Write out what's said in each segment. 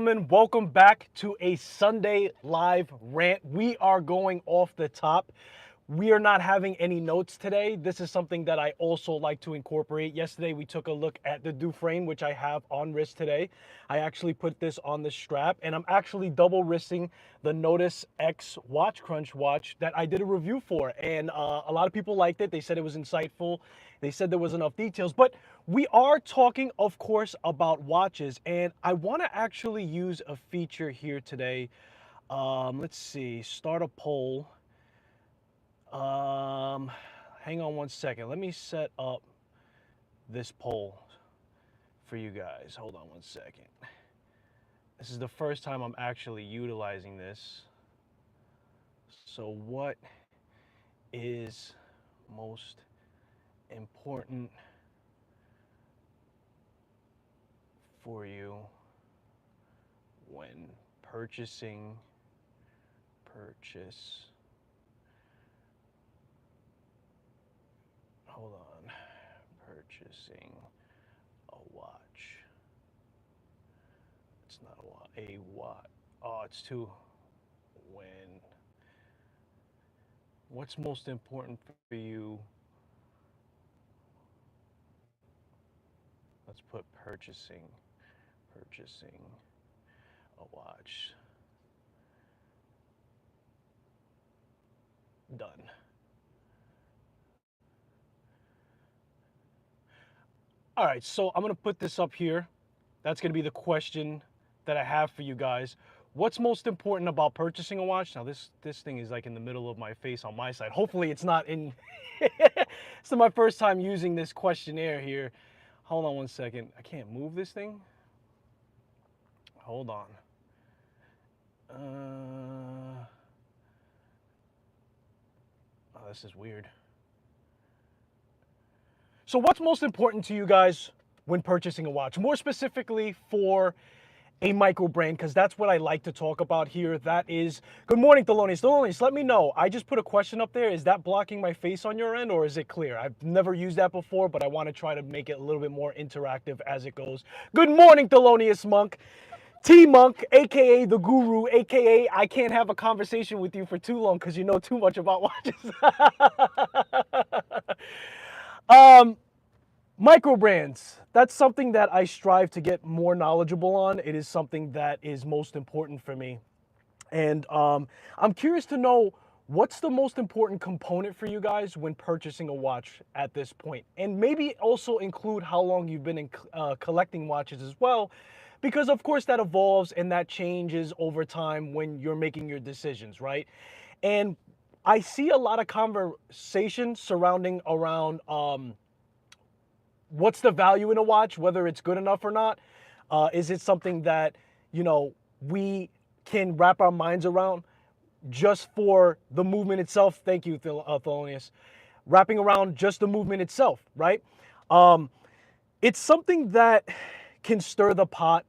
gentlemen, welcome back to a Sunday live rant. We are going off the top. We are not having any notes today. This is something that I also like to incorporate. Yesterday, we took a look at the Dufresne, which I have on wrist today. I actually put this on the strap, and I'm actually double wristing the Notice X Watch Crunch watch that I did a review for. And a lot of people liked it. They said it was insightful. They said there was enough details. But we are talking, of course, about watches. And I want to actually use a feature here today. Let's see, start a poll. Hang on one second. Let me set up this poll for you guys. Hold on one second. This is the first time I'm actually utilizing this. So what is most important for you when purchase hold on, purchasing a watch. It's not a watch. Oh, it's too, when, what's most important for you? Let's put purchasing a watch. Done. All right, so I'm gonna put this up here. That's gonna be the question that I have for you guys. What's most important about purchasing a watch? Now this thing is like in the middle of my face on my side. Hopefully it's not in, it's my first time using this questionnaire here. Hold on one second. I can't move this thing. Hold on. Oh, this is weird. So what's most important to you guys when purchasing a watch? More specifically for a micro brand, because that's what I like to talk about here. That is, good morning, Thelonious. Thelonious, let me know. I just put a question up there. Is that blocking my face on your end, or is it clear? I've never used that before, but I want to try to make it a little bit more interactive as it goes. Good morning, Thelonious Monk. T-Monk, a.k.a. the Guru, a.k.a. I can't have a conversation with you for too long because you know too much about watches. Micro brands, that's something that I strive to get more knowledgeable on. It is something that is most important for me. And I'm curious to know, what's the most important component for you guys when purchasing a watch at this point? And maybe also include how long you've been collecting watches as well, because of course that evolves and that changes over time when you're making your decisions, right? And I see a lot of conversation surrounding around what's the value in a watch, whether it's good enough or not. Is it something that, you know, we can wrap our minds around just for the movement itself? Thank you, Thelonious. Wrapping around just the movement itself, right? It's something that can stir the pot,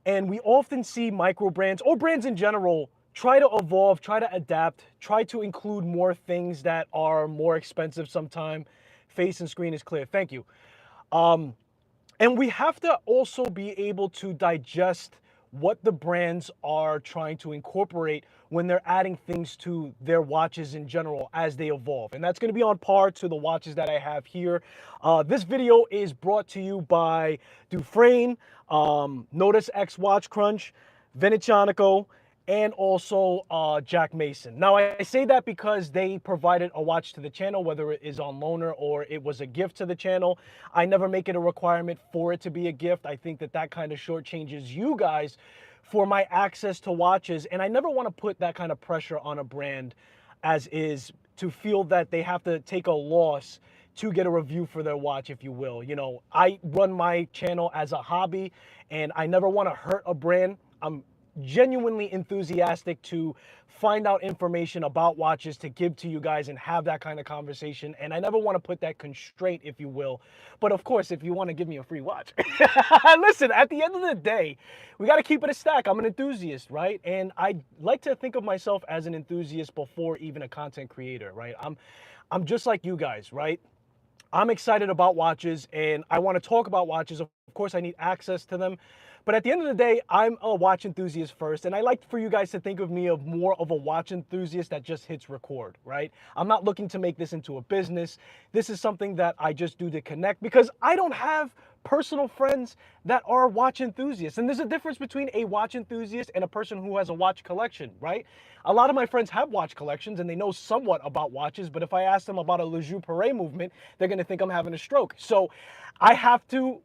and we often see micro brands or brands in general try to evolve, try to adapt, try to include more things that are more expensive sometime. Face and screen is clear. Thank you. And we have to also be able to digest what the brands are trying to incorporate when they're adding things to their watches in general as they evolve. And that's going to be on par to the watches that I have here. This video is brought to you by Dufresne, Notice X Watch Crunch, Venetianico, and also Jack Mason. Now, I say that because they provided a watch to the channel, whether it is on loaner or it was a gift to the channel. I never make it a requirement for it to be a gift. I think that that kind of shortchanges you guys for my access to watches, and I never want to put that kind of pressure on a brand as is, to feel that they have to take a loss to get a review for their watch, if you will. You know, I run my channel as a hobby, and I never want to hurt a brand. I'm genuinely enthusiastic to find out information about watches to give to you guys and have that kind of conversation, and I never want to put that constraint, if you will. But of course, if you want to give me a free watch, listen, at the end of the day, we got to keep it a stack. I'm an enthusiast, right? And I like to think of myself as an enthusiast before even a content creator, right? I'm just like you guys, right? I'm excited about watches and I want to talk about watches. Of course, I need access to them. But at the end of the day, I'm a watch enthusiast first, and I like for you guys to think of me of more of a watch enthusiast that just hits record, right? I'm not looking to make this into a business. This is something that I just do to connect because I don't have personal friends that are watch enthusiasts. And there's a difference between a watch enthusiast and a person who has a watch collection, right? A lot of my friends have watch collections and they know somewhat about watches, but if I ask them about a Le Jour Perret movement, they're gonna think I'm having a stroke. So I have to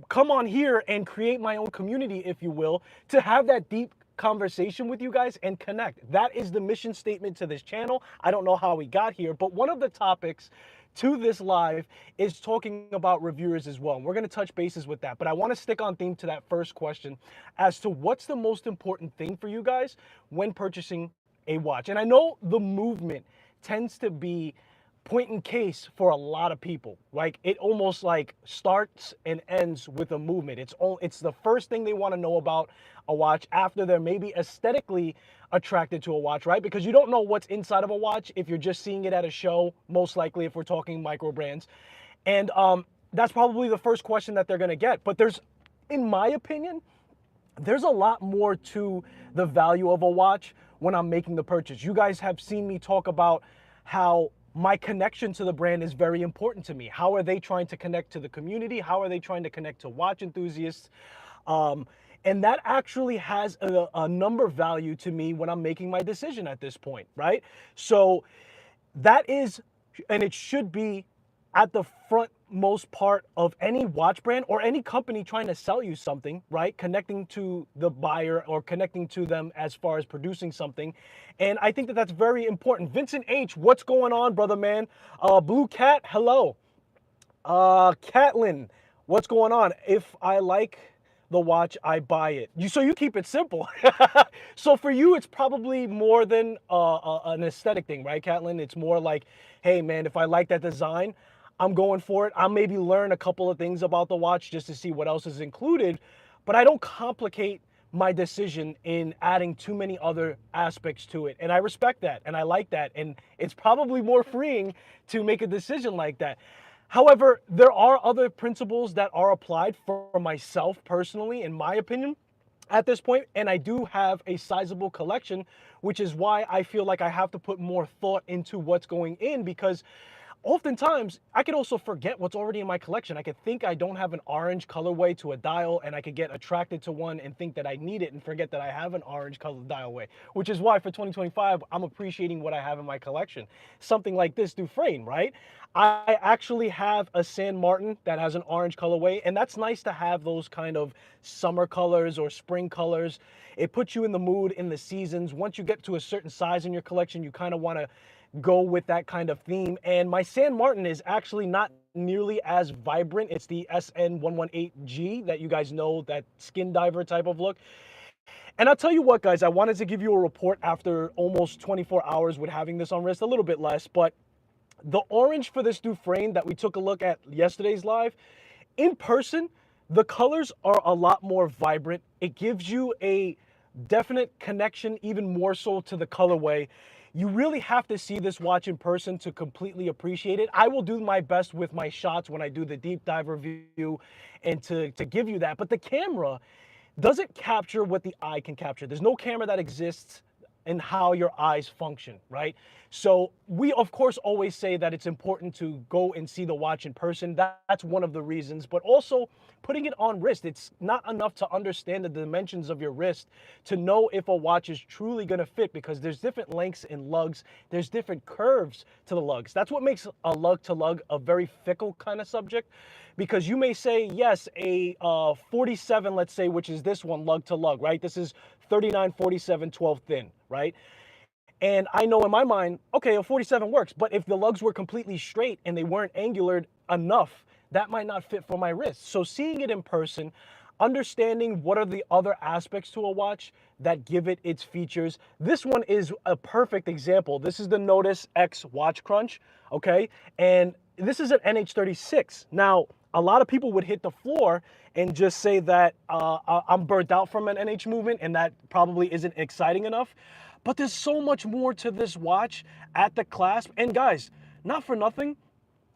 come on here and create my own community, if you will, to have that deep conversation with you guys and connect. That is the mission statement to this channel. I don't know how we got here, but one of the topics to this live is talking about reviewers as well. And we're going to touch bases with that, but I want to stick on theme to that first question as to what's the most important thing for you guys when purchasing a watch. And I know the movement tends to be point in case for a lot of people. Like it almost like starts and ends with a movement. It's the first thing they want to know about a watch after they're maybe aesthetically attracted to a watch, right? Because you don't know what's inside of a watch if you're just seeing it at a show, most likely if we're talking micro brands. And that's probably the first question that they're going to get. But there's, in my opinion, there's a lot more to the value of a watch when I'm making the purchase. You guys have seen me talk about how my connection to the brand is very important to me. How are they trying to connect to the community? How are they trying to connect to watch enthusiasts? And that actually has a number value to me when I'm making my decision at this point, right? So that is, and it should be at the frontmost part of any watch brand or any company trying to sell you something, right? Connecting to the buyer or connecting to them as far as producing something. And I think that that's very important. Vincent H, what's going on, brother man? Blue Cat, hello. Catlin, what's going on? If I like the watch, I buy it. So you keep it simple. So for you, it's probably more than an aesthetic thing, right, Catlin? It's more like, hey man, if I like that design, I'm going for it. I'll maybe learn a couple of things about the watch just to see what else is included, but I don't complicate my decision in adding too many other aspects to it. And I respect that and I like that. And it's probably more freeing to make a decision like that. However, there are other principles that are applied for myself personally, in my opinion, at this point, and I do have a sizable collection, which is why I feel like I have to put more thought into what's going in, because oftentimes I could also forget what's already in my collection. I could think I don't have an orange colorway to a dial, and I could get attracted to one and think that I need it and forget that I have an orange colored dial way, which is why for 2025, I'm appreciating what I have in my collection. Something like this Dufresne, right? I actually have a San Martin that has an orange colorway, and that's nice to have those kind of summer colors or spring colors. It puts you in the mood in the seasons. Once you get to a certain size in your collection, you kind of want to go with that kind of theme. And my San Martin is actually not nearly as vibrant. It's the SN118G that you guys know, that skin diver type of look. And I'll tell you what, guys, I wanted to give you a report after almost 24 hours with having this on wrist, a little bit less, but the orange for this Dufresne that we took a look at yesterday's live, in person, the colors are a lot more vibrant. It gives you a definite connection, even more so to the colorway. You really have to see this watch in person to completely appreciate it. I will do my best with my shots when I do the deep dive review and to give you that. But the camera doesn't capture what the eye can capture. There's no camera that exists in how your eyes function, right? So we, of course, always say that it's important to go and see the watch in person. That's one of the reasons, but also putting it on wrist. It's not enough to understand the dimensions of your wrist to know if a watch is truly gonna fit, because there's different lengths in lugs. There's different curves to the lugs. That's what makes a lug to lug a very fickle kind of subject, because you may say, yes, a 47, let's say, which is this one, lug to lug, right? This is 39, 47, 12 thin, right? And I know in my mind, okay, a 47 works, but if the lugs were completely straight and they weren't angular enough, that might not fit for my wrist. So seeing it in person, understanding what are the other aspects to a watch that give it its features. This one is a perfect example. This is the Notice X Watch Crunch, okay? And this is an NH36. Now, a lot of people would hit the floor and just say that I'm burnt out from an NH movement and that probably isn't exciting enough. But there's so much more to this watch at the clasp. And guys, not for nothing,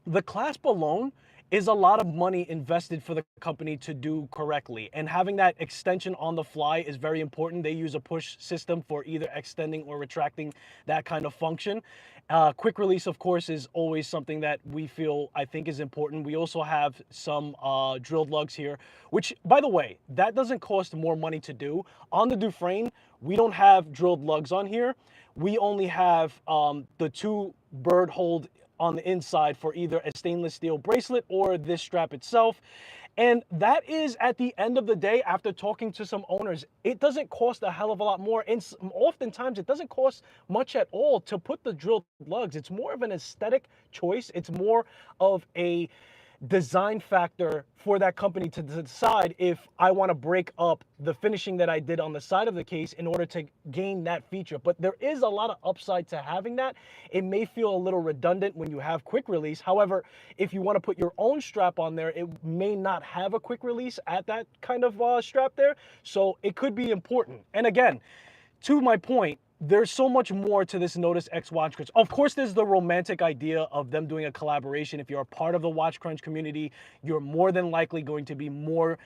the clasp alone is a lot of money invested for the company to do correctly. And having that extension on the fly is very important. They use a push system for either extending or retracting that kind of function. Quick release, of course, is always something that we feel, I think, is important. We also have some drilled lugs here, which, by the way, that doesn't cost more money to do. On the Dufresne, we don't have drilled lugs on here. We only have the two bird hold on the inside for either a stainless steel bracelet or this strap itself. And that is, at the end of the day, after talking to some owners, it doesn't cost a hell of a lot more. And oftentimes it doesn't cost much at all to put the drilled lugs. It's more of an aesthetic choice. It's more of a design factor for that company to decide if I want to break up the finishing that I did on the side of the case in order to gain that feature. But there is a lot of upside to having that. It may feel a little redundant when you have quick release. However, if you want to put your own strap on there, it may not have a quick release at that kind of strap there. So it could be important. And again, to my point, there's so much more to this Notice X Watch Crunch. Of course, there's the romantic idea of them doing a collaboration. If you're a part of the Watch Crunch community, you're more than likely going to be more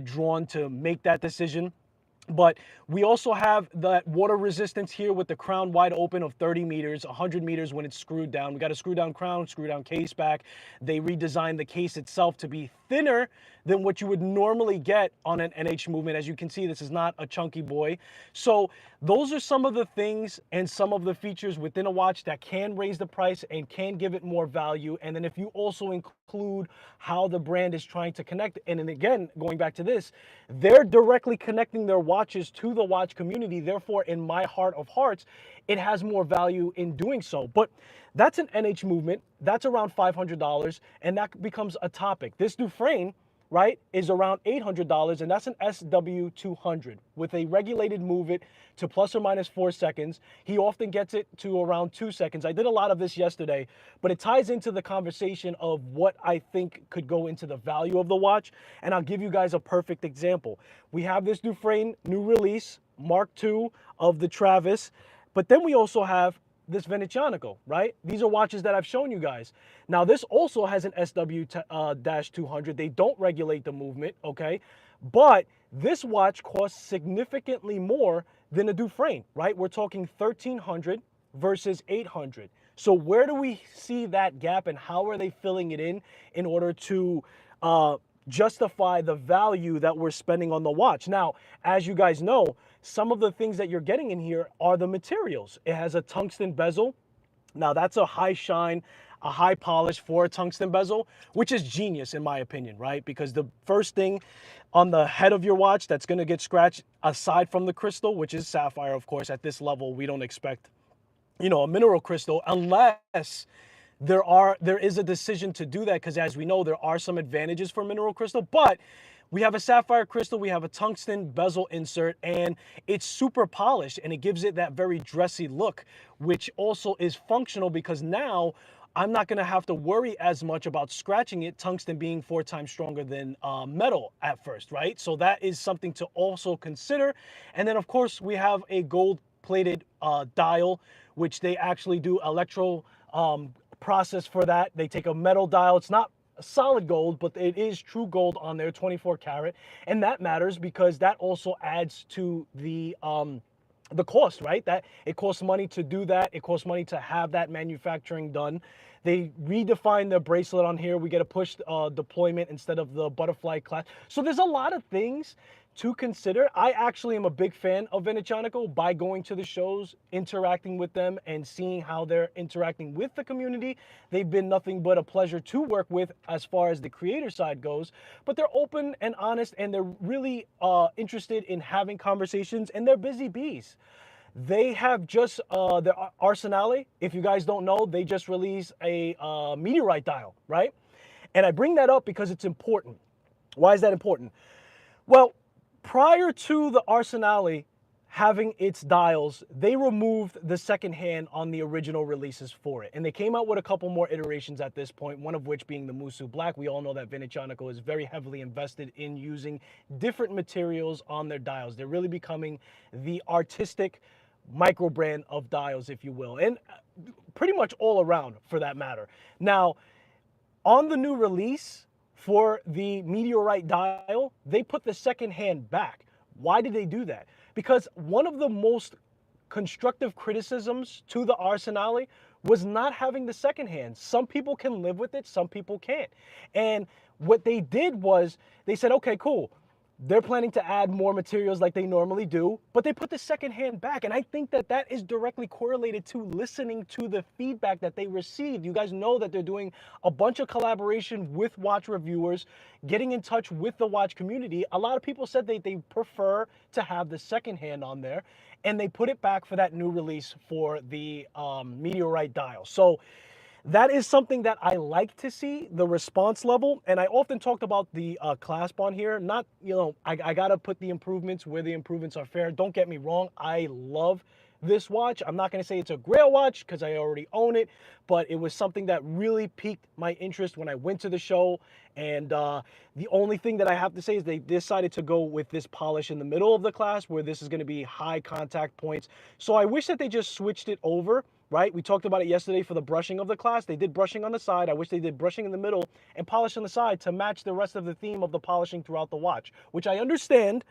drawn to make that decision. But we also have that water resistance here with the crown wide open of 30 meters, 100 meters when it's screwed down. We got a screw down crown, screw down case back. They redesigned the case itself to be thinner than what you would normally get on an NH movement. As you can see, this is not a chunky boy. So those are some of the things and some of the features within a watch that can raise the price and can give it more value. And then if you also include how the brand is trying to connect, and then again, going back to this, they're directly connecting their watches to the watch community. Therefore, in my heart of hearts, it has more value in doing so. But that's an NH movement. That's around $500, and that becomes a topic. This Dufresne, right, is around $800, and that's an SW200 with a regulated movement to plus or minus 4 seconds. He often gets it to around 2 seconds. I did a lot of this yesterday, but it ties into the conversation of what I think could go into the value of the watch, and I'll give you guys a perfect example. We have this Dufresne new release, Mark II of the Travis, but then we also have this Venetianico, right? These are watches that I've shown you guys. Now, this also has an SW-200. They don't regulate the movement, okay? But this watch costs significantly more than a Dufresne, right? We're talking $1,300 versus $800. So where do we see that gap, and how are they filling it in order to justify the value that we're spending on the watch? Now, as you guys know, some of the things that you're getting in here are the materials. It has a tungsten bezel. Now, that's a high shine, a high polish for a tungsten bezel, which is genius in my opinion, right? Because the first thing on the head of your watch that's going to get scratched, aside from the crystal, which is sapphire, of course, at this level, we don't expect, you know, a mineral crystal unless there is a decision to do that, because as we know, there are some advantages for mineral crystal. But we have a sapphire crystal, we have a tungsten bezel insert, and it's super polished, and it gives it that very dressy look, which also is functional because now I'm not going to have to worry as much about scratching it, tungsten being 4 times stronger than metal at first, right? So that is something to also consider. And then, of course, we have a gold-plated dial, which they actually do electro process for that. They take a metal dial. It's not solid gold, but it is true gold on there, 24 karat, and that matters because that also adds to the cost, right? That it costs money to do that. It costs money to have that manufacturing done. They redefine the bracelet on here. We get a push deployment instead of the butterfly clasp. So there's a lot of things to consider. I actually am a big fan of Venetianico by going to the shows, interacting with them, and seeing how they're interacting with the community. They've been nothing but a pleasure to work with as far as the creator side goes, but they're open and honest, and they're really interested in having conversations, and they're busy bees. They have just, the Arsenale, if you guys don't know, they just released a meteorite dial, right? And I bring that up because it's important. Why is that important? Well, prior to the Arsenale having its dials, they removed the second hand on the original releases for it. And they came out with a couple more iterations at this point, one of which being the Musu Black. We all know that Venetianico is very heavily invested in using different materials on their dials. They're really becoming the artistic micro brand of dials, if you will, and pretty much all around for that matter. Now, On the new release for the meteorite dial, they put the second hand back. Why did they do that? Because one of the most constructive criticisms to the Arsenale was not having the second hand. Some people can live with it, some people can't. And what they did was they said, okay, cool. They're planning to add more materials like they normally do, but they put the second hand back. And I think that that is directly correlated to listening to the feedback that they received. You guys know that they're doing a bunch of collaboration with watch reviewers, getting in touch with the watch community. A lot of people said they prefer to have the second hand on there, and they put it back for that new release for the meteorite dial. So that is something that I like to see, the response level. And I often talked about the clasp on here. Not, I got to put the improvements where the improvements are fair. Don't get me wrong. I love this watch. I'm not going to say it's a grail watch because I already own it, but it was something that really piqued my interest when I went to the show. And the only thing that I have to say is they decided to go with this polish in the middle of the clasp where this is going to be high contact points. So I wish that they just switched it over. Right? We talked about it yesterday for the brushing of the class. They did brushing on the side. I wish they did brushing in the middle and polish on the side to match the rest of the theme of the polishing throughout the watch, which I understand,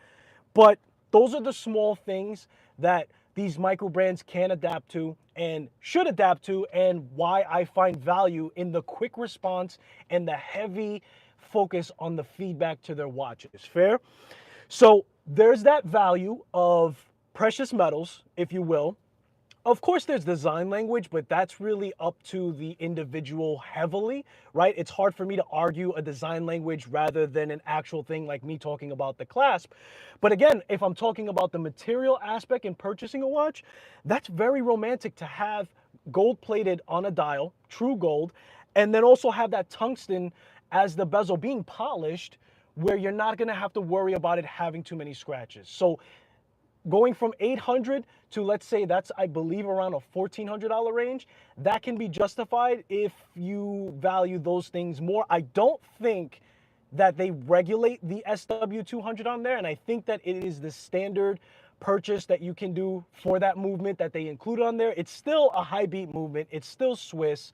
but those are the small things that these micro brands can adapt to and should adapt to, and why I find value in the quick response and the heavy focus on the feedback to their watches. Fair? So there's that value of precious metals, if you will. Of course, there's design language, but that's really up to the individual heavily, right? It's hard for me to argue a design language rather than an actual thing like me talking about the clasp. But again, if I'm talking about the material aspect in purchasing a watch, that's very romantic to have gold plated on a dial, true gold, and then also have that tungsten as the bezel being polished where you're not gonna have to worry about it having too many scratches. So going from 800 to, let's say that's, I believe, around a $1,400 range, that can be justified if you value those things more. I don't think that they regulate the SW200 on there, and I think that it is the standard purchase that you can do for that movement that they include on there. It's still a high beat movement. It's still Swiss.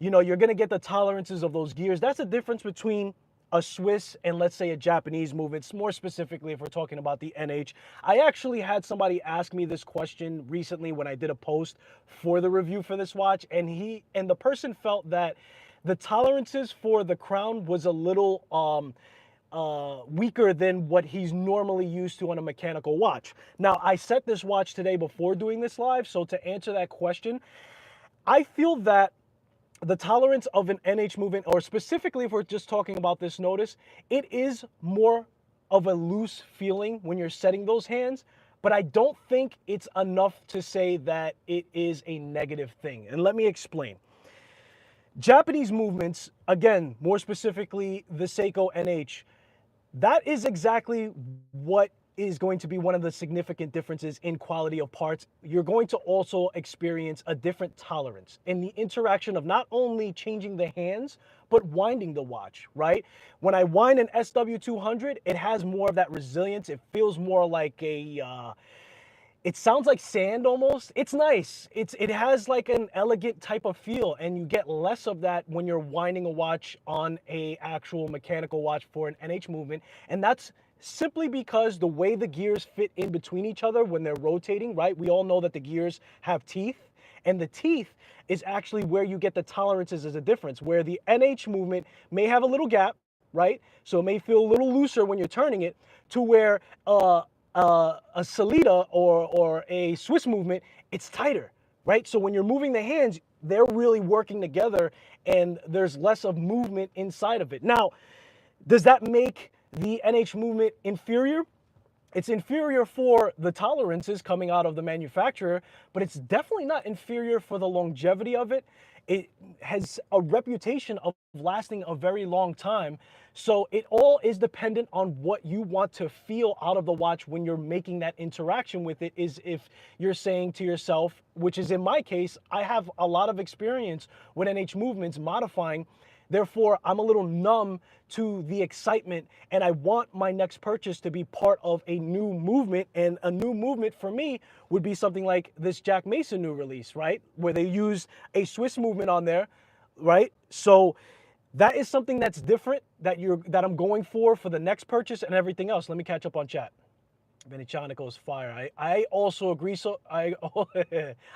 You're going to get the tolerances of those gears. That's the difference between a Swiss and, let's say, a Japanese movement, more specifically if we're talking about the NH. I actually had somebody ask me this question recently when I did a post for the review for this watch, and the person felt that the tolerances for the crown was a little weaker than what he's normally used to on a mechanical watch. Now, I set this watch today before doing this live, so to answer that question, I feel that the tolerance of an NH movement, or specifically if we're just talking about this notice, it is more of a loose feeling when you're setting those hands, but I don't think it's enough to say that it is a negative thing. And let me explain. Japanese movements, again, more specifically the Seiko NH, that is exactly what is going to be one of the significant differences in quality of parts. You're going to also experience a different tolerance in the interaction of not only changing the hands, but winding the watch, right? When I wind an SW200, it has more of that resilience. It feels more like it sounds like sand almost. It's nice. It has like an elegant type of feel, and you get less of that when you're winding a watch on a actual mechanical watch for an NH movement. And that's simply because the way the gears fit in between each other when they're rotating, right? We all know that the gears have teeth, and the teeth is actually where you get the tolerances as a difference, where the NH movement may have a little gap, right? So it may feel a little looser when you're turning it, to where a Salida or a Swiss movement, it's tighter, right? So when you're moving the hands, they're really working together, and there's less of movement inside of it. Now, does that make the NH movement inferior? It's inferior for the tolerances coming out of the manufacturer, but it's definitely not inferior for the longevity of it. It has a reputation of lasting a very long time. So it all is dependent on what you want to feel out of the watch when you're making that interaction with it. Is if you're saying to yourself, which is in my case, I have a lot of experience with NH movements modifying. Therefore, I'm a little numb to the excitement, and I want my next purchase to be part of a new movement. And a new movement for me would be something like this Jack Mason new release, right? Where they used a Swiss movement on there, right? So that is something that's different that I'm going for the next purchase and everything else. Let me catch up on chat. Venetianico is fire. I also agree. So I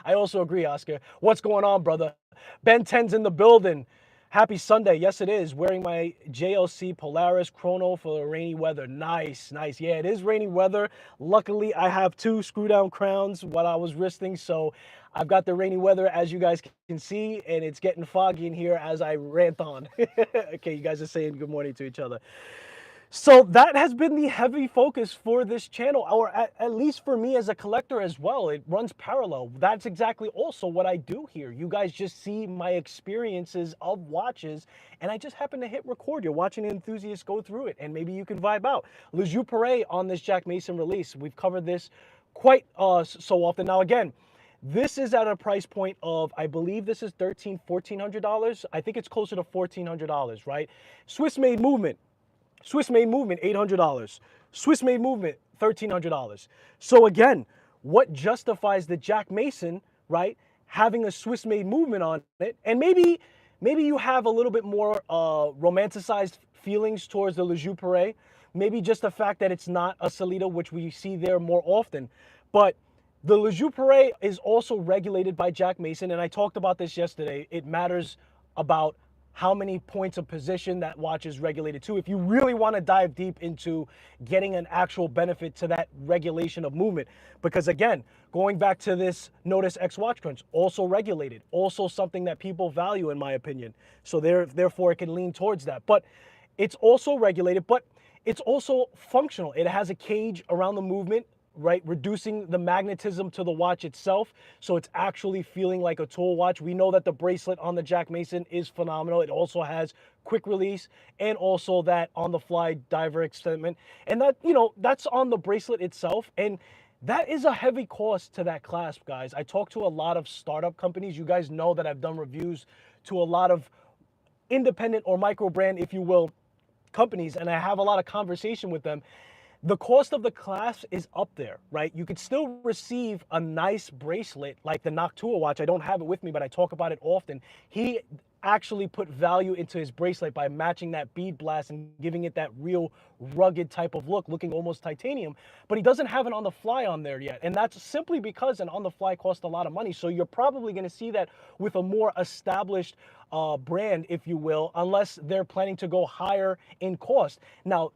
also agree, Oscar. What's going on, brother? Ben 10's in the building. Happy Sunday. Yes, it is. Wearing my JLC Polaris Chrono for the rainy weather. Nice, nice. Yeah, it is rainy weather. Luckily, I have 2 screw down crowns while I was wristing, so I've got the rainy weather, as you guys can see, and it's getting foggy in here as I rant on. Okay, you guys are saying good morning to each other. So that has been the heavy focus for this channel, or at least for me as a collector as well. It runs parallel. That's exactly also what I do here. You guys just see my experiences of watches, and I just happen to hit record. You're watching enthusiasts go through it, and maybe you can vibe out. Le Jour Pareil on this Jack Mason release. We've covered this quite so often. Now, again, this is at a price point of, I believe this is $1,400. I think it's closer to $1,400, right? Swiss-made movement. Swiss-made movement, $800. Swiss-made movement, $1,300. So again, what justifies the Jack Mason, right, having a Swiss-made movement on it? And maybe you have a little bit more romanticized feelings towards the Le Jour Pareil. Maybe just the fact that it's not a Solita, which we see there more often. But the Le Jour Pareil is also regulated by Jack Mason, and I talked about this yesterday. It matters about how many points of position that watch is regulated to. If you really want to dive deep into getting an actual benefit to that regulation of movement. Because again, going back to this Notice X Watch Crunch, also regulated, also something that people value in my opinion. So therefore it can lean towards that. But it's also regulated, but it's also functional. It has a cage around the movement, right, reducing the magnetism to the watch itself, so it's actually feeling like a tool watch. We know that the bracelet on the Jack Mason is phenomenal. It also has quick release and also that on-the-fly diver extendment, and that, you know, that's on the bracelet itself, and that is a heavy cost to that clasp, guys. I talk to a lot of startup companies. You guys know that I've done reviews to a lot of independent or micro brand, if you will, companies, and I have a lot of conversation with them. The cost of the clasp is up there, right? You could still receive a nice bracelet like the Noctua watch. I don't have it with me, but I talk about it often. He actually put value into his bracelet by matching that bead blast and giving it that real rugged type of look, looking almost titanium, but he doesn't have an on the fly on there yet. And that's simply because an on the fly costs a lot of money. So you're probably going to see that with a more established brand, if you will, unless they're planning to go higher in cost. Now,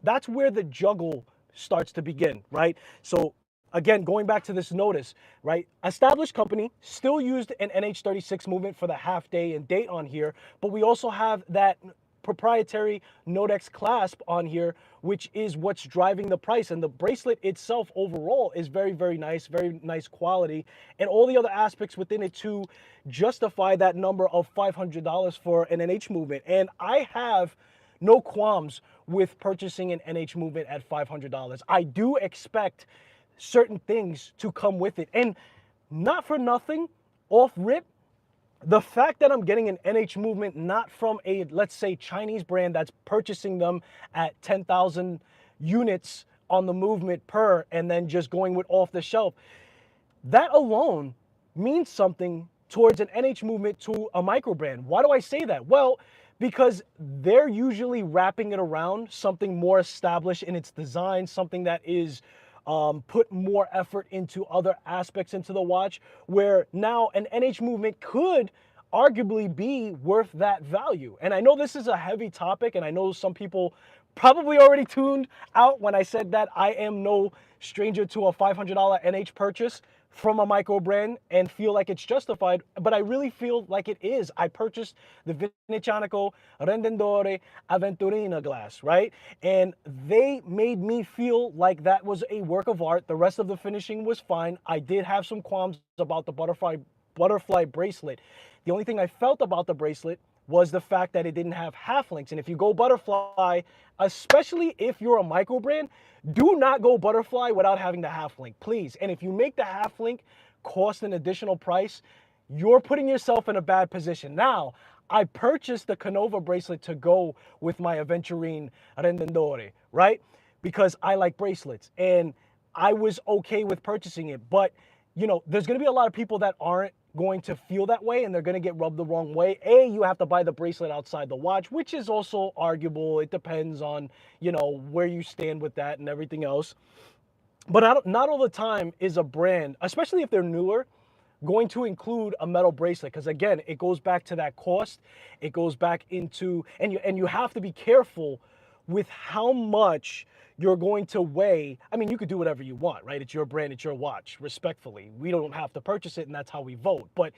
that's where the juggle starts to begin, right? So again, going back to this Notice, right? Established company, still used an NH36 movement for the half day and date on here, but we also have that proprietary Nodex clasp on here, which is what's driving the price. And the bracelet itself overall is very, very nice quality, and all the other aspects within it to justify that number of $500 for an NH movement. And I have no qualms with purchasing an NH movement at $500. I do expect certain things to come with it. And not for nothing, off rip, the fact that I'm getting an NH movement not from a, let's say, Chinese brand that's purchasing them at 10,000 units on the movement per, and then just going with off the shelf, that alone means something towards an NH movement to a micro brand. Why do I say that? Well, because they're usually wrapping it around something more established in its design, something that is put more effort into other aspects into the watch, where now an NH movement could arguably be worth that value. And I know this is a heavy topic, and I know some people probably already tuned out when I said that I am no stranger to a $500 NH purchase from a micro brand and feel like it's justified, but I really feel like it is. I purchased the Venetianico Rendendore Aventurina glass, right? And they made me feel like that was a work of art. The rest of the finishing was fine. I did have some qualms about the butterfly bracelet. The only thing I felt about the bracelet was the fact that it didn't have half links. And if you go butterfly, especially if you're a micro brand, do not go butterfly without having the half link, please. And if you make the half link cost an additional price, you're putting yourself in a bad position. Now, I purchased the Canova bracelet to go with my Aventurine Rendendore, right? Because I like bracelets and I was okay with purchasing it. But, you know, there's going to be a lot of people that aren't going to feel that way and they're going to get rubbed the wrong way. A, you have to buy the bracelet outside the watch, which is also arguable. It depends on, where you stand with that and everything else. But not all the time is a brand, especially if they're newer, going to include a metal bracelet, because again, it goes back to that cost. It goes back into, and you have to be careful with how much you're going to weigh. I mean, you could do whatever you want, right? It's your brand, it's your watch, respectfully. We don't have to purchase it, and that's how we vote. But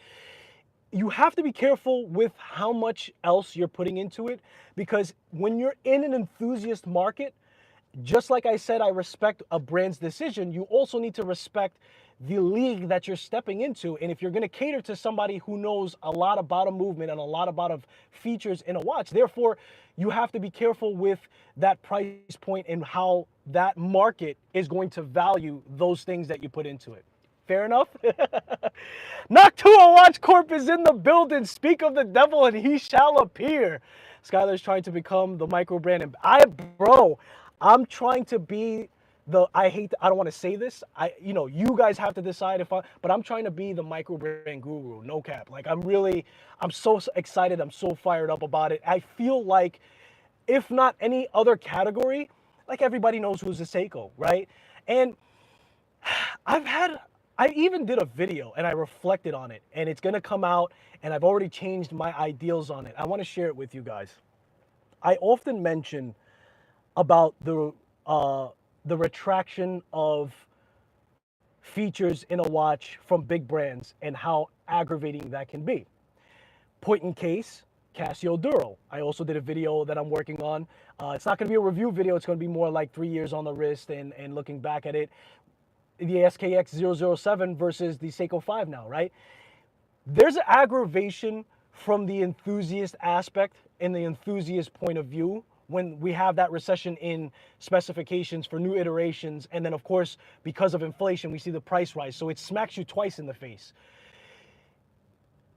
you have to be careful with how much else you're putting into it, because when you're in an enthusiast market, just like I said, I respect a brand's decision, you also need to respect the league that you're stepping into. And if you're going to cater to somebody who knows a lot about a movement and a lot about of features in a watch, therefore, you have to be careful with that price point and how that market is going to value those things that you put into it. Fair enough? Noctua Watch Corp is in the building. Speak of the devil and he shall appear. Skylar's trying to become the micro brand. And I'm trying to be I don't want to say this. You guys have to decide but I'm trying to be the micro brand guru, no cap. Like I'm so excited. I'm so fired up about it. I feel like if not any other category, like everybody knows who's a Seiko, right? And I even did a video and I reflected on it and it's going to come out and I've already changed my ideals on it. I want to share it with you guys. I often mention about the retraction of features in a watch from big brands and how aggravating that can be. Point in case, Casio Duro. I also did a video that I'm working on. It's not going to be a review video. It's going to be more like 3 years on the wrist and looking back at it. The SKX 007 versus the Seiko 5 now, right? There's an aggravation from the enthusiast aspect and the enthusiast point of view when we have that recession in specifications for new iterations. And then, of course, because of inflation, we see the price rise. So it smacks you twice in the face.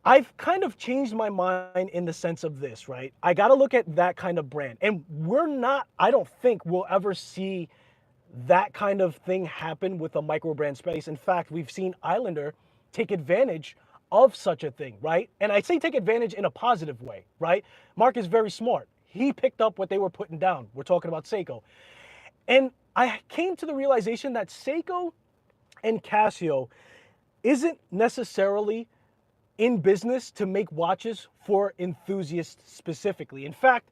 I've kind of changed my mind in the sense of this, right? I got to look at that kind of brand. And I don't think we'll ever see that kind of thing happen with a micro brand space. In fact, we've seen Islander take advantage of such a thing, right? And I say take advantage in a positive way, right? Mark is very smart. He picked up what they were putting down. We're talking about Seiko. And I came to the realization that Seiko and Casio isn't necessarily in business to make watches for enthusiasts specifically. In fact,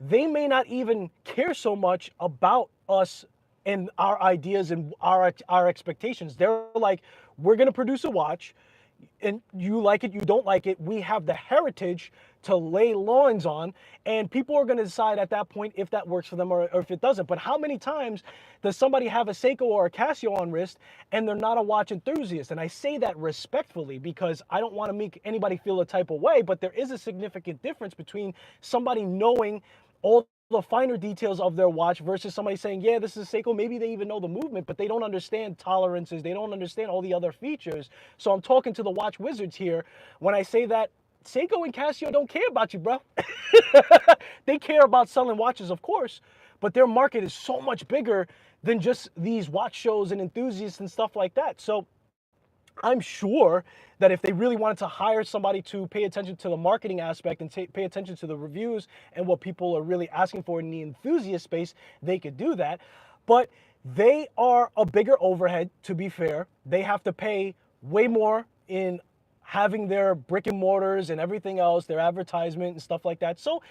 they may not even care so much about us and our ideas and our expectations. They're like, we're going to produce a watch, and you like it, you don't like it. We have the heritage to lay lawns on, and people are going to decide at that point if that works for them or if it doesn't. But how many times does somebody have a Seiko or a Casio on wrist and they're not a watch enthusiast? And I say that respectfully because I don't want to make anybody feel a type of way, but there is a significant difference between somebody knowing all the finer details of their watch versus somebody saying, yeah, this is Seiko. Maybe they even know the movement, but they don't understand tolerances. They don't understand all the other features. So I'm talking to the watch wizards here when I say that Seiko and Casio don't care about you, bro. They care about selling watches, of course, but their market is so much bigger than just these watch shows and enthusiasts and stuff like that. So I'm sure that if they really wanted to hire somebody to pay attention to the marketing aspect and pay attention to the reviews and what people are really asking for in the enthusiast space, they could do that. But they are a bigger overhead, to be fair. They have to pay way more in having their brick and mortars and everything else, their advertisement and stuff like that. So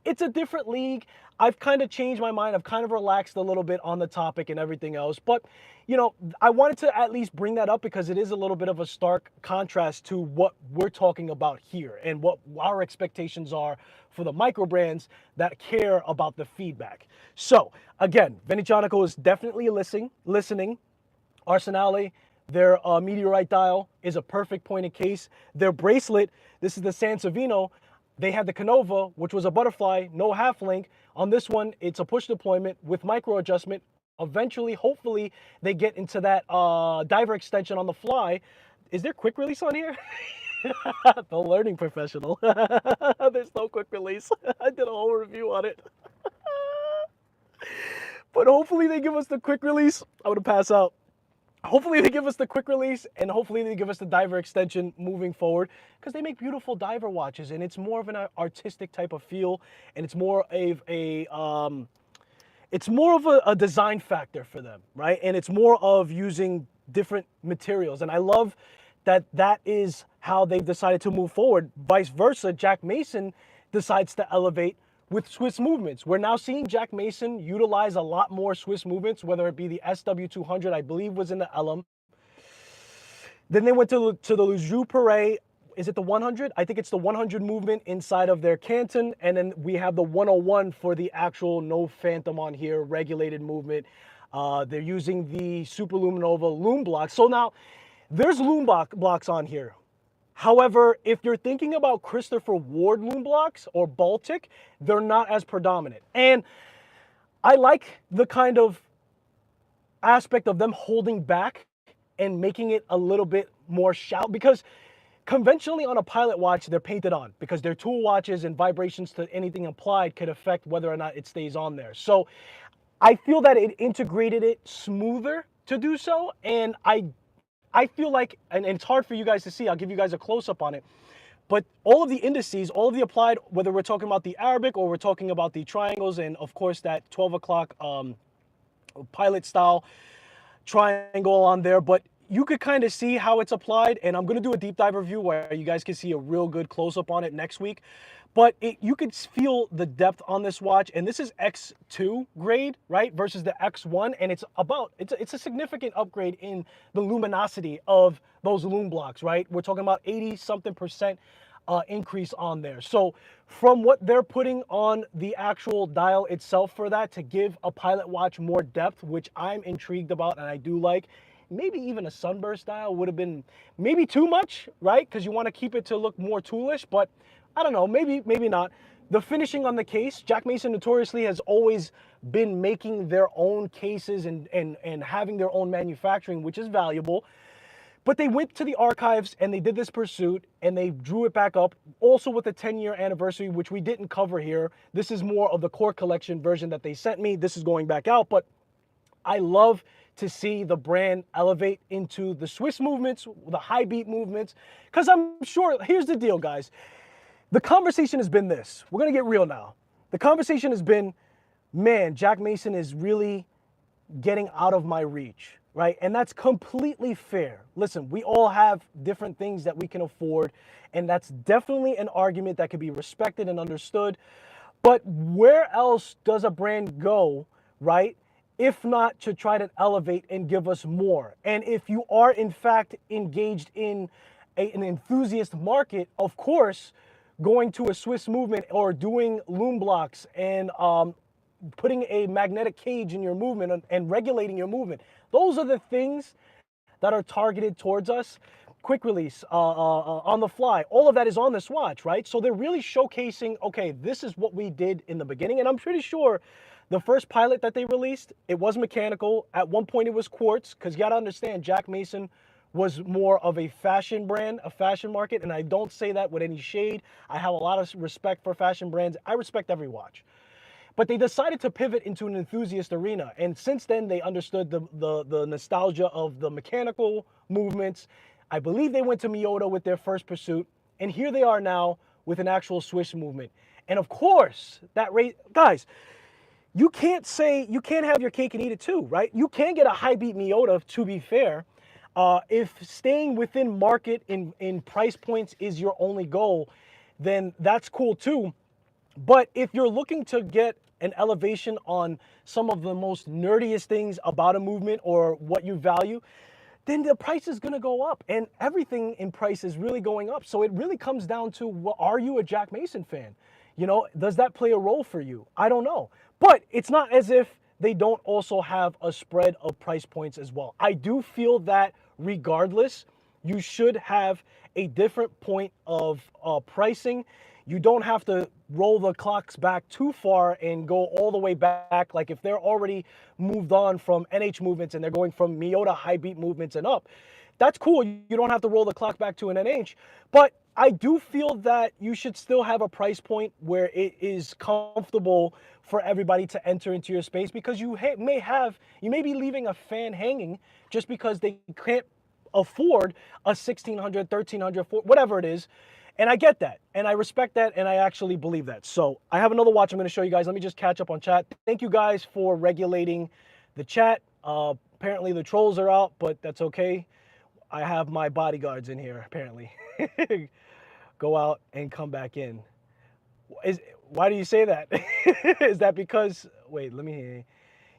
it's a different league. I've kind of changed my mind. I've kind of relaxed a little bit on the topic and everything else. But, I wanted to at least bring that up because it is a little bit of a stark contrast to what we're talking about here and what our expectations are for the micro brands that care about the feedback. So, again, Venetianico is definitely listening. Arsenale, their meteorite dial is a perfect point of case. Their bracelet, this is the Sansevino. They had the Canova, which was a butterfly, no half link. On this one, it's a push deployment with micro adjustment. Eventually, hopefully, they get into that diver extension on the fly. Is there quick release on here? The learning professional. There's no quick release. I did a whole review on it. But hopefully they give us the quick release. I'm going to pass out. Hopefully they give us the quick release, and hopefully they give us the diver extension moving forward, because they make beautiful diver watches, and it's more of an artistic type of feel, and it's more of a design factor for them, right? And it's more of using different materials, and I love that that is how they've decided to move forward. Vice versa, Jack Mason decides to elevate with Swiss movements. We're now seeing Jack Mason utilize a lot more Swiss movements, whether it be the SW200, I believe was in the Elam. Then they went to the Lejeune Perret. Is it the 100? I think it's the 100 movement inside of their Canton. And then we have the 101 for the actual no phantom on here, regulated movement. They're using the Superluminova loom blocks. So now there's loom blocks on here. However, if you're thinking about Christopher Ward loom blocks or Baltic, they're not as predominant. And I like the kind of aspect of them holding back and making it a little bit more shout, because conventionally on a pilot watch, they're painted on because they're tool watches, and vibrations to anything applied could affect whether or not it stays on there. So I feel that it integrated it smoother to do so, and I feel like, and it's hard for you guys to see, I'll give you guys a close-up on it, but all of the indices, all of the applied, whether we're talking about the Arabic or we're talking about the triangles, and of course that 12 o'clock pilot style triangle on there, but you could kind of see how it's applied, and I'm going to do a deep dive review where you guys can see a real good close-up on it next week. But you could feel the depth on this watch, and this is X2 grade, right, versus the X1, and it's a significant upgrade in the luminosity of those loom blocks, right? We're talking about 80-something% increase on there. So from what they're putting on the actual dial itself for that to give a pilot watch more depth, which I'm intrigued about and I do like, maybe even a sunburst dial would have been maybe too much, right? Because you want to keep it to look more toolish, but I don't know, maybe not. The finishing on the case, Jack Mason notoriously has always been making their own cases and having their own manufacturing, which is valuable. But they went to the archives and they did this pursuit and they drew it back up, also with the 10-year anniversary, which we didn't cover here. This is more of the core collection version that they sent me. This is going back out, but I love to see the brand elevate into the Swiss movements, the high beat movements, because I'm sure, here's the deal, guys. The conversation has been this. We're going to get real now. The conversation has been, man, Jack Mason is really getting out of my reach, right? And that's completely fair. Listen, we all have different things that we can afford, and that's definitely an argument that can be respected and understood. But where else does a brand go, right, if not to try to elevate and give us more? And if you are, in fact, engaged in an enthusiast market, of course, going to a Swiss movement or doing loom blocks and putting a magnetic cage in your movement and regulating your movement. Those are the things that are targeted towards us. Quick release, on the fly, all of that is on this watch, right? So they're really showcasing, okay, this is what we did in the beginning. And I'm pretty sure the first pilot that they released, it was mechanical. At one point it was quartz, because you got to understand, Jack Mason was more of a fashion brand, a fashion market, and I don't say that with any shade. I have a lot of respect for fashion brands. I respect every watch. But they decided to pivot into an enthusiast arena, and since then they understood the nostalgia of the mechanical movements. I believe they went to Miyota with their first pursuit, and here they are now with an actual Swiss movement. And of course, that rate, guys, you can't have your cake and eat it too, right? You can get a high beat Miyota, to be fair. If staying within market in price points is your only goal, then that's cool too. But if you're looking to get an elevation on some of the most nerdiest things about a movement or what you value, then the price is going to go up, and everything in price is really going up. So it really comes down to, well, are you a Jack Mason fan? You know, does that play a role for you? I don't know. But it's not as if they don't also have a spread of price points as well. I do feel that regardless, you should have a different point of pricing. You don't have to roll the clocks back too far and go all the way back. Like if they're already moved on from NH movements and they're going from Miyota high beat movements and up, that's cool. You don't have to roll the clock back to an NH. But I do feel that you should still have a price point where it is comfortable for everybody to enter into your space, because you may be leaving a fan hanging just because they can't afford a 1600, 1300, whatever it is. And I get that, and I respect that, and I actually believe that. So I have another watch I'm going to show you guys. Let me just catch up on chat. Thank you guys for regulating the chat. Apparently the trolls are out, but that's okay. I have my bodyguards in here, apparently. Go out and come back in. Why do you say that? Is that because, wait, let me hear.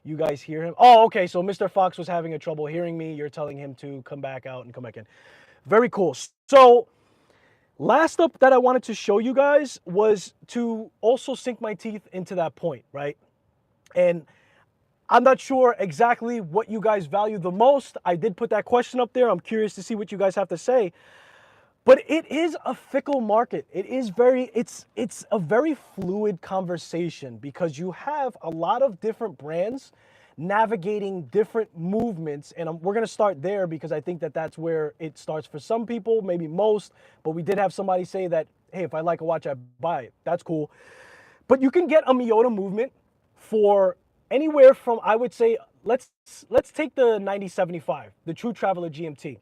You guys hear him? Oh, okay. So Mr. Fox was having a trouble hearing me. You're telling him to come back out and come back in. Very cool. So last up that I wanted to show you guys was to also sink my teeth into that point, right? And I'm not sure exactly what you guys value the most. I did put that question up there. I'm curious to see what you guys have to say. But it is a fickle market. It's a very fluid conversation, because you have a lot of different brands navigating different movements, and we're going to start there because I think that that's where it starts for some people, maybe most. But we did have somebody say that, hey, if I like a watch, I buy it. That's cool. But you can get a Miyota movement for anywhere from, I would say, let's take the 9075, the True Traveler GMT.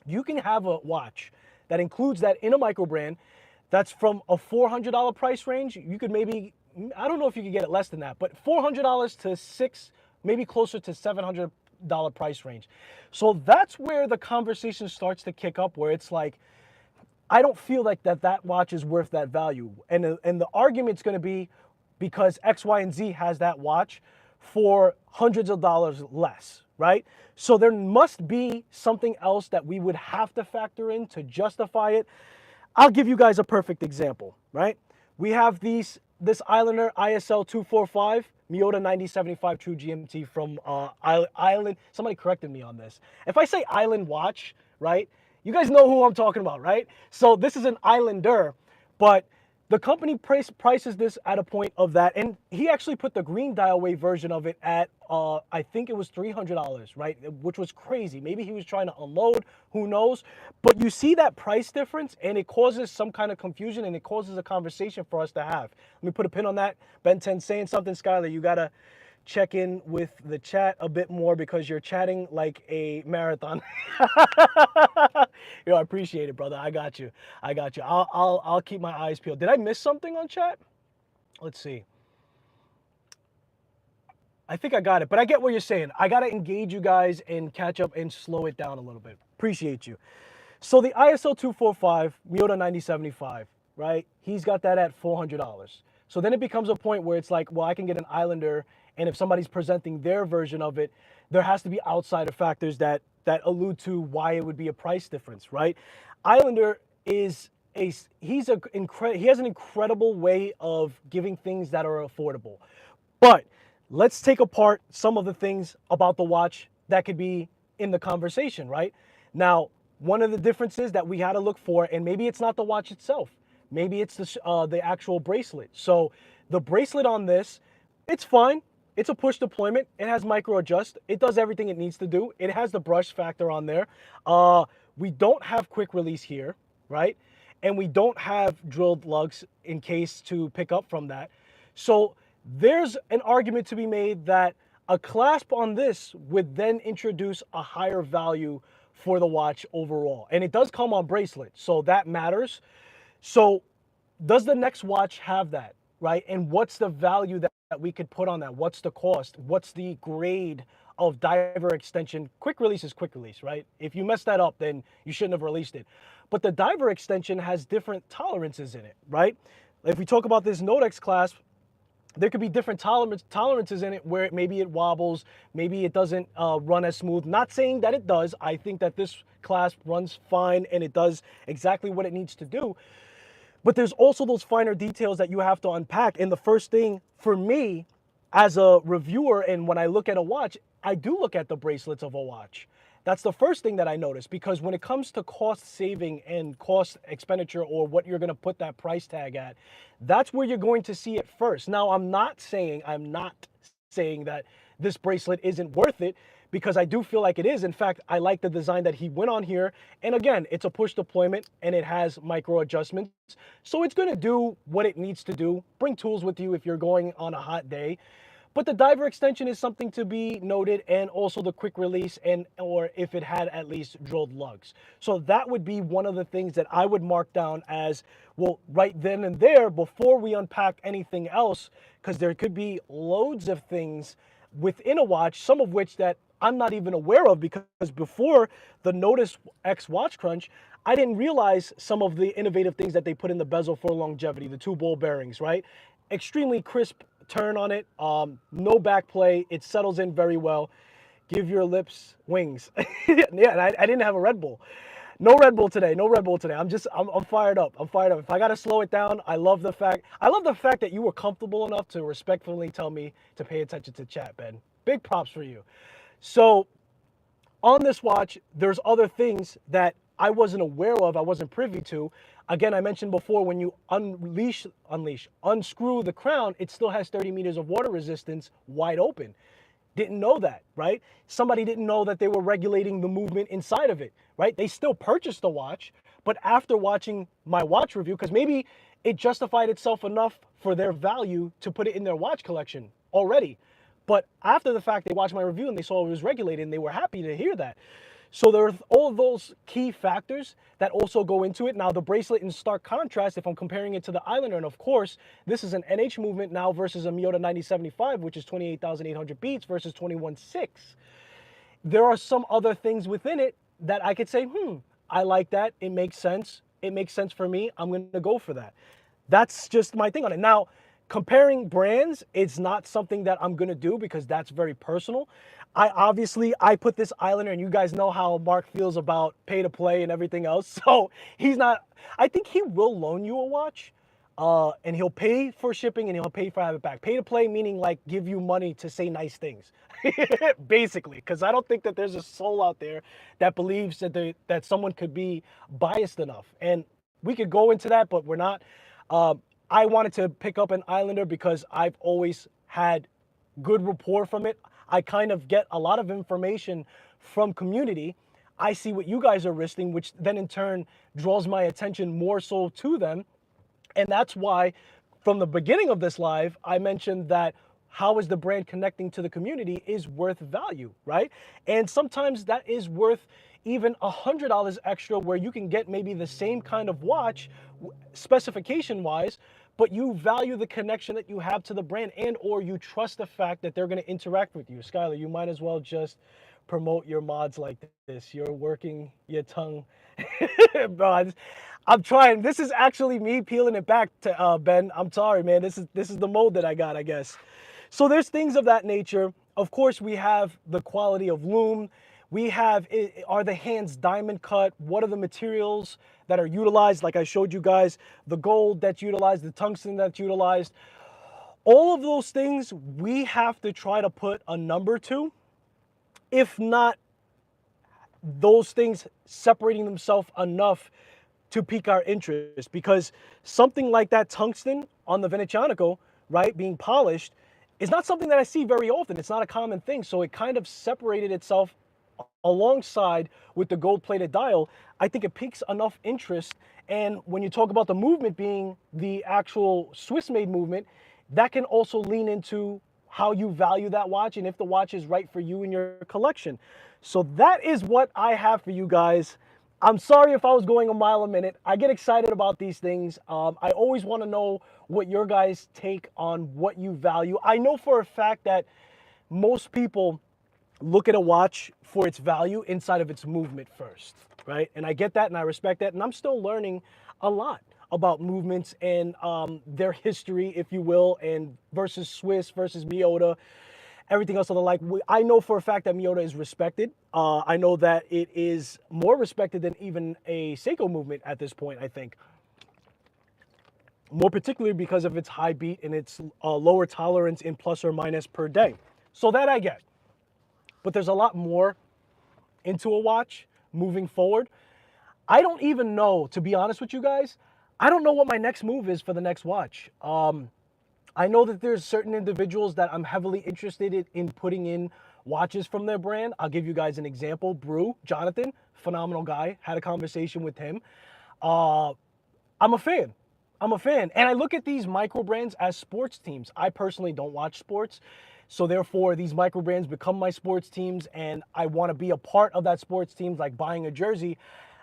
You can have a watch that includes that in a micro brand that's from a $400 price range. You could maybe, I don't know if you could get it less than that, but $400 to maybe closer to $700 price range. So that's where the conversation starts to kick up, where it's like, I don't feel like that watch is worth that value. And the argument's going to be because X, Y, and Z has that watch for hundreds of dollars less, right? So there must be something else that we would have to factor in to justify it. I'll give you guys a perfect example, right? We have this Islander ISL 245 Miyota 9075 True GMT from Island. Somebody corrected me on this. If I say Island watch, right? You guys know who I'm talking about, right? So this is an Islander, but the company prices this at a point of that, and he actually put the green dial wave version of it at, I think it was $300, right? Which was crazy. Maybe he was trying to unload, who knows? But you see that price difference, and it causes some kind of confusion, and it causes a conversation for us to have. Let me put a pin on that. Ben 10 saying something, Skylar, you gotta check in with the chat a bit more because you're chatting like a marathon. Yo, I appreciate it, brother. I got you. I'll keep my eyes peeled. Did I miss something on chat? Let's see. I think I got it, but I get what you're saying. I got to engage you guys and catch up and slow it down a little bit. Appreciate you. So the ISL 245 Miyota 9075, right? He's got that at $400. So then it becomes a point where it's like, well, I can get an Islander, and if somebody's presenting their version of it, there has to be outsider factors that allude to why it would be a price difference, right? Islander is he has an incredible way of giving things that are affordable. But let's take apart some of the things about the watch that could be in the conversation, right? Now, one of the differences that we had to look for, and maybe it's not the watch itself, maybe it's the actual bracelet. So the bracelet on this, it's fine. It's a push deployment. It has micro adjust. It does everything it needs to do. It has the brush factor on there. We don't have quick release here, right? And we don't have drilled lugs in case to pick up from that. So there's an argument to be made that a clasp on this would then introduce a higher value for the watch overall. And it does come on bracelet, so that matters. So does the next watch have that, right? And what's the value that we could put on that? What's the cost? What's the grade of diver extension? Quick release is quick release, right? If you mess that up, then you shouldn't have released it. But the diver extension has different tolerances in it, right? If we talk about this Nodex clasp, there could be different tolerances in it where maybe it wobbles, maybe it doesn't run as smooth. Not saying that it does. I think that this clasp runs fine and it does exactly what it needs to do. But there's also those finer details that you have to unpack. And the first thing for me as a reviewer, and when I look at a watch, I do look at the bracelets of a watch. That's the first thing that I notice, because when it comes to cost saving and cost expenditure, or what you're going to put that price tag at, that's where you're going to see it first. Now, I'm not saying that this bracelet isn't worth it, because I do feel like it is. In fact, I like the design that he went on here. And again, it's a push deployment and it has micro adjustments. So it's going to do what it needs to do. Bring tools with you if you're going on a hot day. But the diver extension is something to be noted, and also the quick release, and or if it had at least drilled lugs. So that would be one of the things that I would mark down as, well, right then and there, before we unpack anything else, because there could be loads of things within a watch, some of which that I'm not even aware of, because before the Notice X Watch Crunch, I didn't realize some of the innovative things that they put in the bezel for longevity, the two ball bearings, right? Extremely crisp turn on it, no back play, it settles in very well. Give your lips wings. Yeah, and I didn't have a Red Bull. No Red Bull today. No Red Bull today. I'm fired up. I'm fired up. If I gotta slow it down, I love the fact that you were comfortable enough to respectfully tell me to pay attention to chat, Ben. Big props for you. So on this watch, there's other things that I wasn't aware of, I wasn't privy to. Again, I mentioned before, when you unscrew the crown, it still has 30 meters of water resistance wide open. Didn't know that, right? Somebody didn't know that they were regulating the movement inside of it, right? They still purchased the watch, but after watching my watch review, because maybe it justified itself enough for their value to put it in their watch collection already. But after the fact, they watched my review and they saw it was regulated, and they were happy to hear that. So there are all of those key factors that also go into it. Now, the bracelet, in stark contrast, if I'm comparing it to the Islander, and of course, this is an NH movement now versus a Miyota 9075, which is 28,800 beats versus 21.6. There are some other things within it that I could say, I like that. It makes sense. It makes sense for me. I'm going to go for that. That's just my thing on it. Now, comparing brands, it's not something that I'm going to do because that's very personal. I put this Islander, and you guys know how Mark feels about pay to play and everything else. So he's not, I think he will loan you a watch, and he'll pay for shipping and he'll pay for have it back. Pay to play meaning like give you money to say nice things, basically, because I don't think that there's a soul out there that believes that someone could be biased enough. And we could go into that, but we're not. I wanted to pick up an Islander because I've always had good rapport from it. I kind of get a lot of information from community. I see what you guys are risking, which then in turn draws my attention more so to them. And that's why from the beginning of this live, I mentioned that how is the brand connecting to the community is worth value, right? And sometimes that is worth even $100 extra, where you can get maybe the same kind of watch specification wise, but you value the connection that you have to the brand, and or you trust the fact that they're going to interact with you. Skylar, you might as well just promote your mods like this. You're working your tongue. Bro, I'm trying. This is actually me peeling it back to Ben. I'm sorry, man. This is the mode that I got, I guess. So there's things of that nature. Of course, we have the quality of loom. We have, are the hands diamond cut? What are the materials that are utilized? Like I showed you guys, the gold that's utilized, the tungsten that's utilized. All of those things we have to try to put a number to. If not, those things separating themselves enough to pique our interest. Because something like that tungsten on the Venetianico, right, being polished, is not something that I see very often. It's not a common thing. So it kind of separated itself alongside with the gold-plated dial. I think it piques enough interest. And when you talk about the movement being the actual Swiss-made movement, that can also lean into how you value that watch and if the watch is right for you in your collection. So that is what I have for you guys. I'm sorry if I was going a mile a minute. I get excited about these things. I always want to know what your guys' take on what you value. I know for a fact that most people look at a watch for its value inside of its movement first, right? And I get that and I respect that. And I'm still learning a lot about movements and their history, if you will, and versus Swiss versus Miyota, everything else of the like. I know for a fact that Miyota is respected. I know that it is more respected than even a Seiko movement at this point, I think. More particularly because of its high beat and its lower tolerance in plus or minus per day. So that I get. But there's a lot more into a watch moving forward. I don't even know, to be honest with you guys, I don't know what my next move is for the next watch. I know that there's certain individuals that I'm heavily interested in putting in watches from their brand. I'll give you guys an example. Brew, Jonathan, phenomenal guy. Had a conversation with him. Uh, I'm a fan. I'm a fan. And I look at these micro brands as sports teams. I personally don't watch sports. So therefore, these micro brands become my sports teams, and I want to be a part of that sports team, like buying a jersey,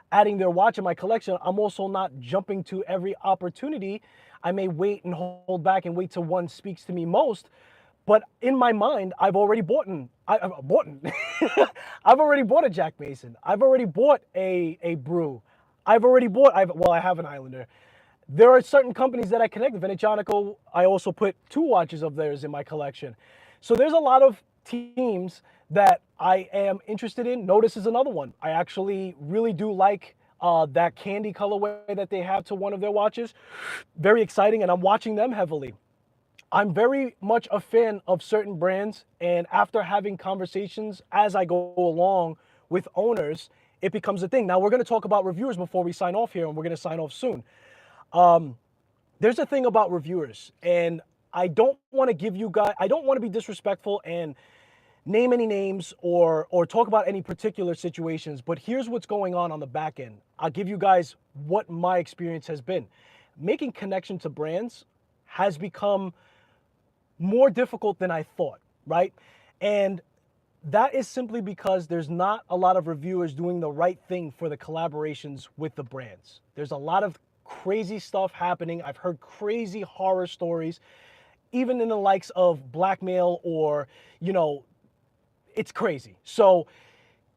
adding their watch in my collection. I'm also not jumping to every opportunity. I may wait and hold back and wait till one speaks to me most. But in my mind, I've already I've already bought a Jack Mason. I've already bought a Brew. I have an Islander. There are certain companies that I connect with. Venetianico, I also put 2 watches of theirs in my collection. So there's a lot of teams that I am interested in. Notice is another one. I actually really do like that candy colorway that they have to one of their watches. Very exciting, and I'm watching them heavily. I'm very much a fan of certain brands, and after having conversations as I go along with owners, it becomes a thing. Now, we're going to talk about reviewers before we sign off here, and we're going to sign off soon. There's a thing about reviewers, and I don't want to be disrespectful and name any names or talk about any particular situations, but here's what's going on the back end. I'll give you guys what my experience has been. Making connection to brands has become more difficult than I thought, right? And that is simply because there's not a lot of reviewers doing the right thing for the collaborations with the brands. There's a lot of crazy stuff happening. I've heard crazy horror stories, even in the likes of blackmail or, it's crazy. So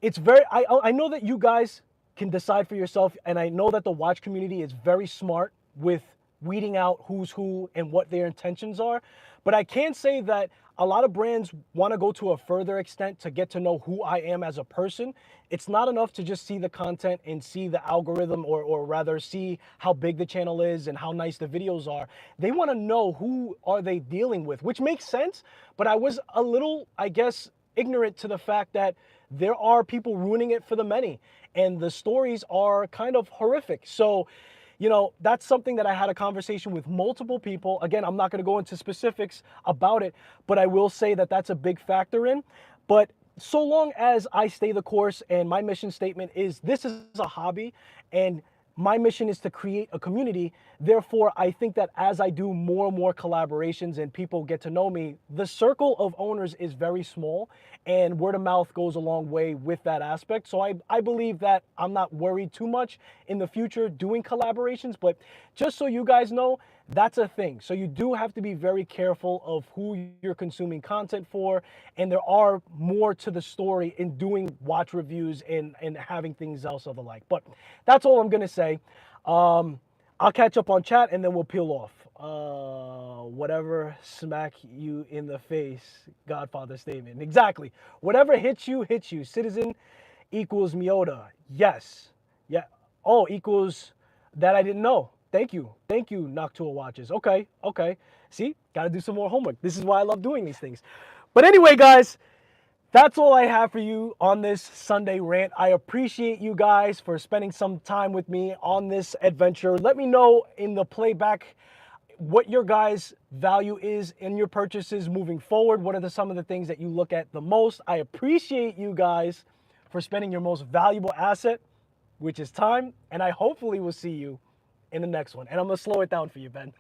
I know that you guys can decide for yourself, and I know that the watch community is very smart with weeding out who's who and what their intentions are. But I can say that a lot of brands want to go to a further extent to get to know who I am as a person. It's not enough to just see the content and see the algorithm or rather see how big the channel is and how nice the videos are. They want to know who are they dealing with, which makes sense. But I was a little, I guess, ignorant to the fact that there are people ruining it for the many. And the stories are kind of horrific. So, that's something that I had a conversation with multiple people. Again, I'm not going to go into specifics about it, but I will say that that's a big factor in. But so long as I stay the course, and my mission statement is this is a hobby and my mission is to create a community. Therefore, I think that as I do more and more collaborations and people get to know me, the circle of owners is very small, and word of mouth goes a long way with that aspect. So I believe that I'm not worried too much in the future doing collaborations, but just so you guys know, that's a thing. So you do have to be very careful of who you're consuming content for, and there are more to the story in doing watch reviews and having things else of the like. But that's all I'm gonna say. I'll catch up on chat and then we'll peel off. Whatever smack you in the face, Godfather statement. Exactly. Whatever hits you, hits you. Citizen equals Miota. Yes. Yeah. Oh, equals that I didn't know. Thank you. Thank you, Noctua Watches. Okay. See, got to do some more homework. This is why I love doing these things. But anyway, guys, that's all I have for you on this Sunday rant. I appreciate you guys for spending some time with me on this adventure. Let me know in the playback what your guys' value is in your purchases moving forward. What are some of the things that you look at the most? I appreciate you guys for spending your most valuable asset, which is time, and I hopefully will see you in the next one. And I'm going to slow it down for you, Ben.